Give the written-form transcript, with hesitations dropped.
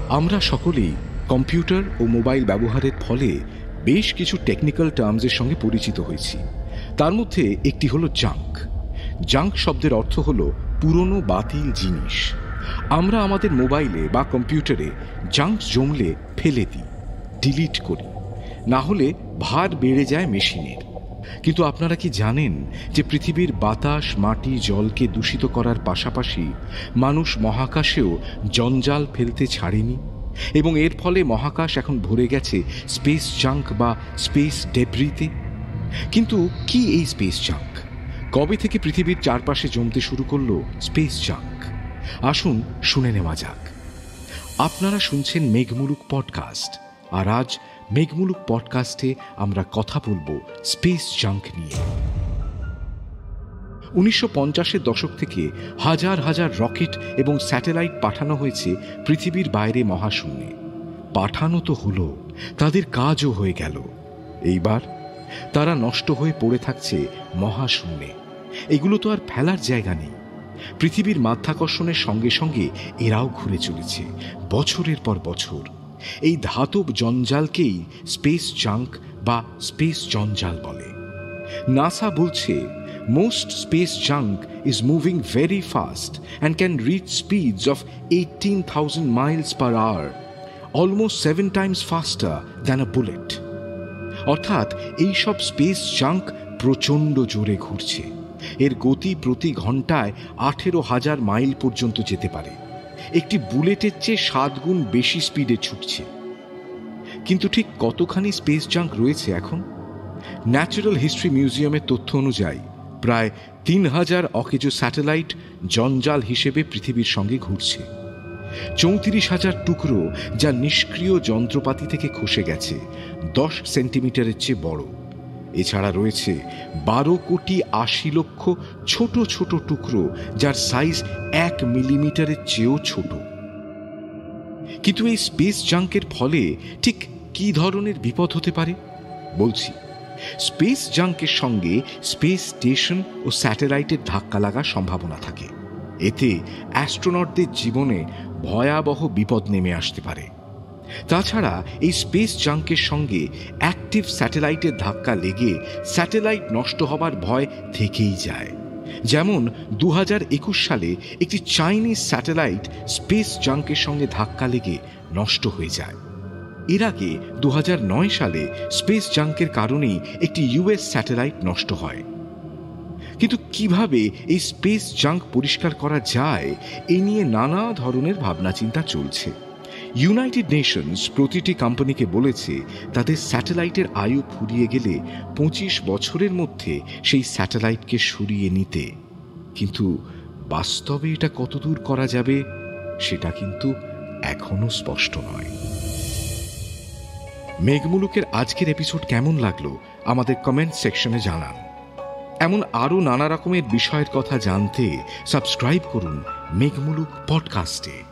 আমরা সকলেই কম্পিউটার ও মোবাইল ব্যবহারের ফলে বেশ কিছু টেকনিক্যাল টার্মসের সঙ্গে পরিচিত হয়েছি। তার মধ্যে একটি হলো জাঙ্ক। জাঙ্ক শব্দের অর্থ হলো পুরনো বাতিল জিনিস। আমরা আমাদের মোবাইলে বা কম্পিউটারে জাঙ্ক জমলে ফেলে দিই, ডিলিট করি, না হলে ভার বেড়ে যায় মেশিনের। কিন্তু আপনারা কি জানেন যে পৃথিবীর বাতাস, মাটি, জলকে দূষিত করার পাশাপাশি মানুষ মহাকাশেও জঞ্জাল ফেলতে ছাড়েনি, এবং এর ফলে মহাকাশ এখন ভরে গেছে স্পেস জাঙ্ক বা স্পেস ডেব্রিতে। কিন্তু কি এই স্পেস জাঙ্ক? কবে থেকে পৃথিবীর চারপাশে জমতে শুরু করলো স্পেস জাঙ্ক? আসুন শুনে নেওয়া যাক। আপনারা শুনছেন মেঘমুলুক পডকাস্ট, আর আজ মেঘমুলুক পডকাস্টে আমরা কথা বলবো স্পেস জাঙ্ক নিয়ে। 1950-এর দশক থেকে হাজার হাজার রকেট এবং স্যাটেলাইট পাঠানো হয়েছে পৃথিবীর বাইরে মহাশূন্যে। পাঠানো তো হলো, তাদের কাজও হয়ে গেল। এইবার তারা নষ্ট হয়ে পড়ে থাকছে মহাশূন্যে। এগুলো তো আর ফেলার জায়গা নেই। পৃথিবীর মাধ্যাকর্ষণের সঙ্গে সঙ্গে এরাও ঘুরে চলেছে বছরের পর বছর। এই ধাতব জঞ্জালকেই স্পেস জাঙ্ক বা স্পেস জঞ্জাল বলে। নাসা বলছে, most space junk is moving very fast and can reach speeds of 18,000 miles per hour, almost 7 times faster than a bullet. অর্থাৎ এই সব স্পেস জাঙ্ক প্রচণ্ড জোরে ঘুরছে। এর গতি প্রতি ঘন্টায় 18,000 মাইল পর্যন্ত যেতে পারে। একটি বুলেটের চেয়ে 7 গুণ বেশি স্পিডে ছুটছে। কিন্তু ঠিক কতখানি স্পেস জাঙ্ক রয়েছে এখন? ন্যাচারাল হিস্ট্রি মিউজিয়ামের তথ্য অনুযায়ী প্রায় 3,000 অকেজো স্যাটেলাইট জঞ্জাল হিসেবে পৃথিবীর সঙ্গে ঘুরছে। 34,000 টুকরো যা নিষ্ক্রিয় যন্ত্রপাতি থেকে খসে গেছে, 10 সেন্টিমিটারের চেয়ে বড়। এছাড়া রয়েছে 12,80,00,000 ছোট ছোট টুকরো যার সাইজ 1 মিলিমিটারের চেয়েও ছোট। কিন্তু এই স্পেস জাঙ্কের ফলে ঠিক কি ধরনের বিপদ হতে পারে বলছি। স্পেস জাঙ্কের সঙ্গে স্পেস স্টেশন ও স্যাটেলাইটের ধাক্কা লাগার সম্ভাবনা থাকে। এতে অ্যাস্ট্রোনটদের জীবনে ভয়াবহ বিপদ নেমে আসতে পারে। তাছাড়া এই স্পেস জাঙ্কের সঙ্গে অ্যাক্টিভ স্যাটেলাইটের ধাক্কা লেগে স্যাটেলাইট নষ্ট হবার ভয় থেকেই যায়। যেমন 2021 সালে একটি চাইনিজ স্যাটেলাইট স্পেস জাঙ্কের সঙ্গে ধাক্কা লেগে নষ্ট হয়ে যায়। এর আগে 2009 সালে স্পেস জাঙ্কের কারণেই একটি ইউএস স্যাটেলাইট নষ্ট হয়। কিন্তু কিভাবে এই স্পেস জাঙ্ক পরিষ্কার করা যায়, এ নিয়ে নানা ধরনের ভাবনা চিন্তা চলছে। ইউনাইটেড নেশনস প্রতিটি কোম্পানিকে বলেছে তাদের স্যাটেলাইটের আয়ু ফুরিয়ে গেলে 25 বছরের মধ্যে সেই স্যাটেলাইটকে সরিয়ে নিতে। কিন্তু বাস্তবে এটা কতদূর করা যাবে সেটা কিন্তু এখনো স্পষ্ট নয়। মেঘমুলুকের আজকের এপিসোড কেমন লাগলো আমাদের কমেন্ট সেকশনে জানান। এমন আরো নানা রকমের বিষয়ের কথা জানতে সাবস্ক্রাইব করুন মেঘমুলুক পডকাস্টে।